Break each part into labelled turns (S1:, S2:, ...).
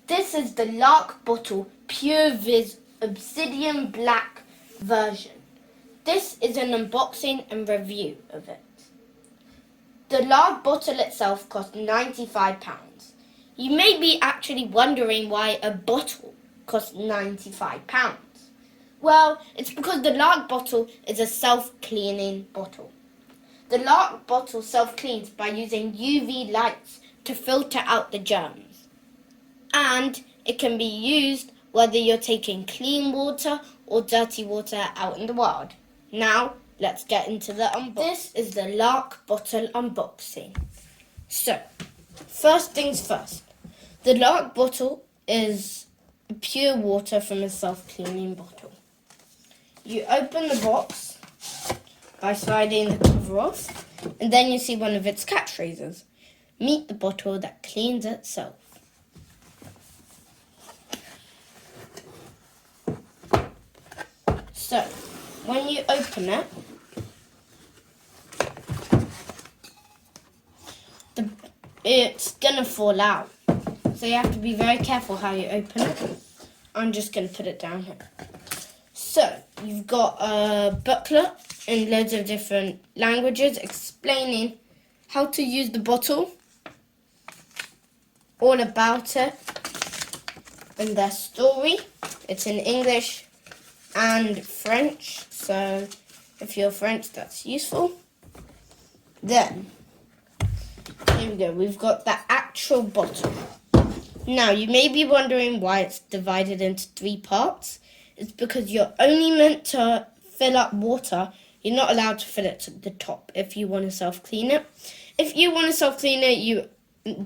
S1: This is the LARQ Bottle Pure-Vis Obsidian Black version. This is an unboxing and review of it. The LARQ bottle itself costs £95. You may be actually wondering why a bottle costs £95. Well, it's because the LARQ bottle is a self-cleaning bottle. The LARQ bottle self-cleans by using UV lights to filter out the germs. And it can be used whether you're taking clean water or dirty water out in the wild. Now, let's get into the unboxing. This is the LARQ bottle unboxing. So, first things first. The LARQ bottle is pure water from a self-cleaning bottle. You open the box by sliding the cover off, and then you see one of its catchphrases. Meet the bottle that cleans itself. So, when you open it, it's gonna fall out. So you have to be very careful how you open it. I'm just gonna put it down here. So, you've got a booklet in loads of different languages explaining how to use the bottle, all about it, and their story. It's in English and French, so if you're French, that's useful. Then, here we go, we've got the actual bottle. Now, you may be wondering why it's divided into 3 parts. It's because you're only meant to fill up water. You're not allowed to fill it to the top if you want to self-clean it. If you want to self-clean it,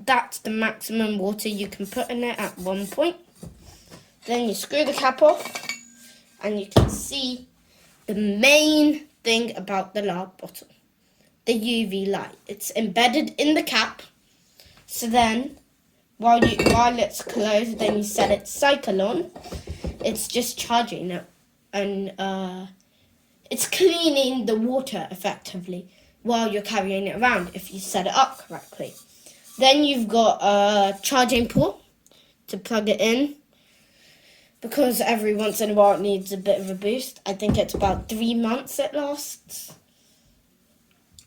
S1: that's the maximum water you can put in it at one point. Then you screw the cap off, and you can see the main thing about the LARQ bottle, the UV light. It's embedded in the cap, so then while it's closed, then you set its cycle on. It's just charging it, and it's cleaning the water effectively while you're carrying it around if you set it up correctly. Then you've got a charging port to plug it in, because every once in a while it needs a bit of a boost. I think it's about 3 months it lasts.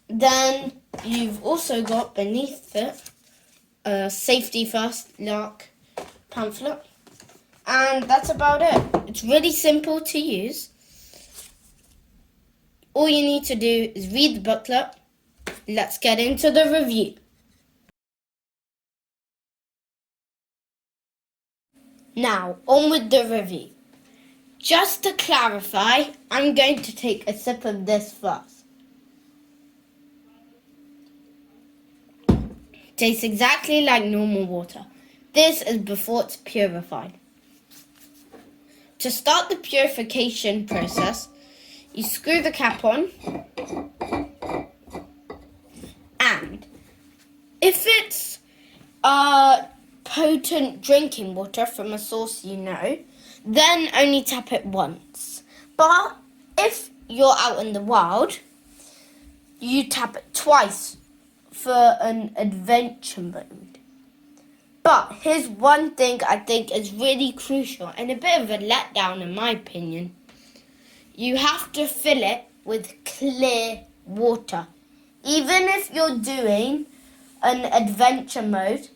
S1: Then you've also got beneath it a safety first LARQ pamphlet. And that's about it. It's really simple to use. All you need to do is read the booklet. Let's get into the review. Now, on with the review. Just to clarify, I'm going to take a sip of this first. Tastes exactly like normal water. This is before it's purified. To start the purification process, you screw the cap on, and if it's potent drinking water from a source you know, then only tap it once. But if you're out in the wild, you tap it twice for an adventure mode. But here's one thing I think is really crucial and a bit of a letdown in my opinion. You have to fill it with clear water. Even if you're doing an adventure mode,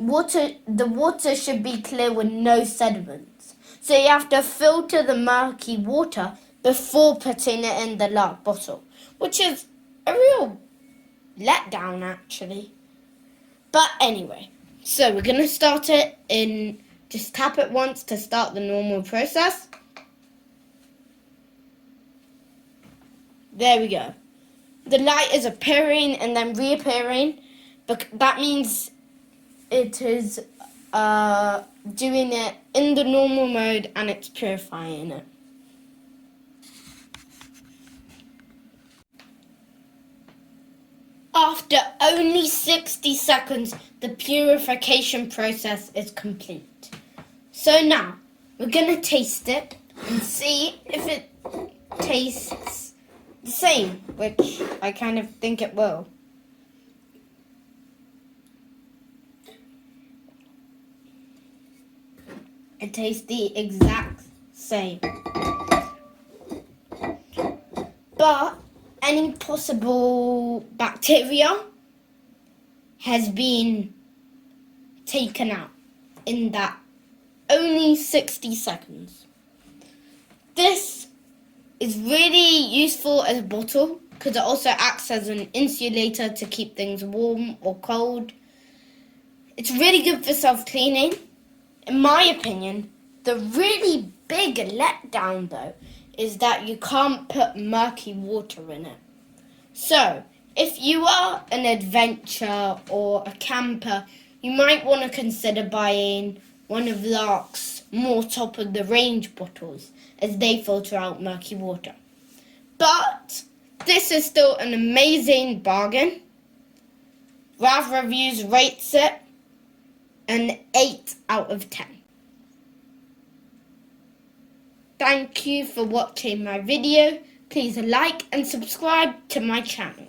S1: the water should be clear with no sediments. So you have to filter the murky water before putting it in the LARQ bottle, which is a real letdown actually. But anyway, so we're going to start it in, just tap it once to start the normal process. There we go. The light is appearing and then reappearing, but that means it is doing it in the normal mode and it's purifying it. After only 60 seconds, the purification process is complete. So now, we're going to taste it and see if it tastes the same, which I kind of think it will. It tastes the exact same. But any possible bacteria has been taken out in that only 60 seconds. This is really useful as a bottle because it also acts as an insulator to keep things warm or cold. It's really good for self-cleaning. In my opinion, the really big letdown though is that you can't put murky water in it. So, if you are an adventurer or a camper, you might want to consider buying one of LARQ's more top-of-the-range bottles, as they filter out murky water. But this is still an amazing bargain. RavReviews rates it an 8 out of 10. Thank you for watching my video. Please like and subscribe to my channel.